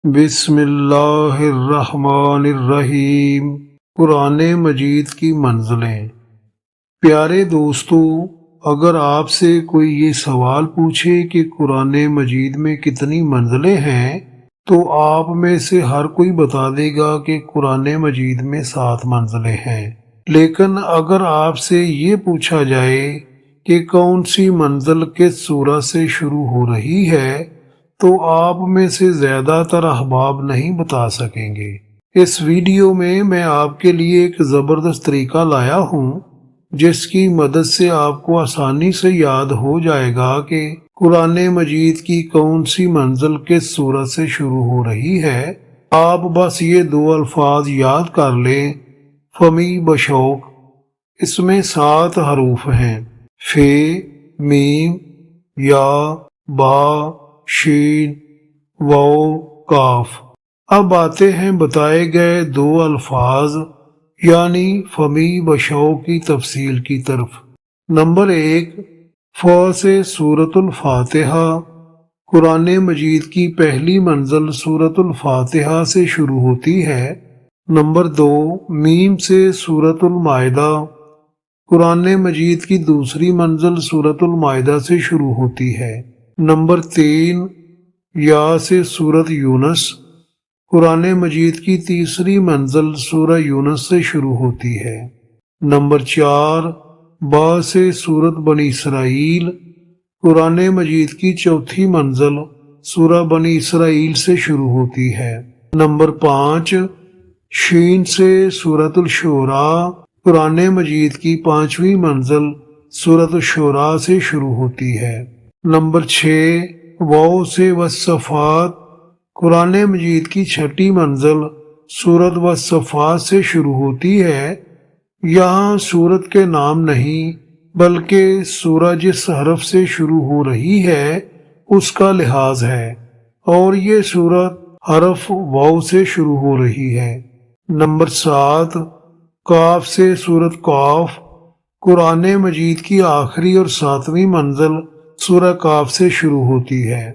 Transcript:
بسم اللہ الرحمن الرحیم۔ قرآن مجید کی منزلیں۔ پیارے دوستو، اگر آپ سے کوئی یہ سوال پوچھے کہ قرآن مجید میں کتنی منزلیں ہیں تو آپ میں سے ہر کوئی بتا دے گا کہ قرآن مجید میں 7 منزلیں ہیں۔ لیکن اگر آپ سے یہ پوچھا جائے کہ کون سی منزل کس سورہ سے شروع ہو رہی ہے تو آپ میں سے زیادہ تر احباب نہیں بتا سکیں گے۔ اس ویڈیو میں آپ کے لیے ایک زبردست طریقہ لایا ہوں جس کی مدد سے آپ کو آسانی سے یاد ہو جائے گا کہ قرآن مجید کی کون سی منزل کس سورہ سے شروع ہو رہی ہے۔ آپ بس یہ 2 الفاظ یاد کر لیں، فمی بشوق۔ اس میں 7 حروف ہیں، ف، میم، یا، با، شین، واو، کاف۔ اب آتے ہیں بتائے گئے 2 الفاظ یعنی فمی بشوق کی تفصیل کی طرف۔ نمبر 1، ف سے سورۃ الفاتحہ۔ قرآن مجید کی پہلی منزل سورۃ الفاتحہ سے شروع ہوتی ہے۔ نمبر 2، میم سے سورۃ المائدہ۔ قرآن مجید کی دوسری منزل سورۃ المائدہ سے شروع ہوتی ہے۔ نمبر 3، یا سے سورۃ یونس۔ قرآن مجید کی تیسری منزل سورہ یونس سے شروع ہوتی ہے۔ نمبر 4، با سے سورۃ بنی اسرائیل۔ قرآن مجید کی چوتھی منزل سورہ بنی اسرائیل سے شروع ہوتی ہے۔ نمبر 5، شین سے سورۃ الشعراء۔ قرآن مجید کی 5ویں منزل سورۃ الشعراء سے شروع ہوتی ہے۔ نمبر 6، واو سے والصفات۔ قرآن مجید کی 6ٹھی منزل سورۃ والصفات سے شروع ہوتی ہے۔ یہاں سورت کے نام نہیں بلکہ سورہ جس حرف سے شروع ہو رہی ہے اس کا لحاظ ہے، اور یہ سورت حرف واو سے شروع ہو رہی ہے۔ نمبر 7، کاف سے سورۃ کاف۔ قرآن مجید کی آخری اور 7ویں منزل سورہ کاف سے شروع ہوتی ہے۔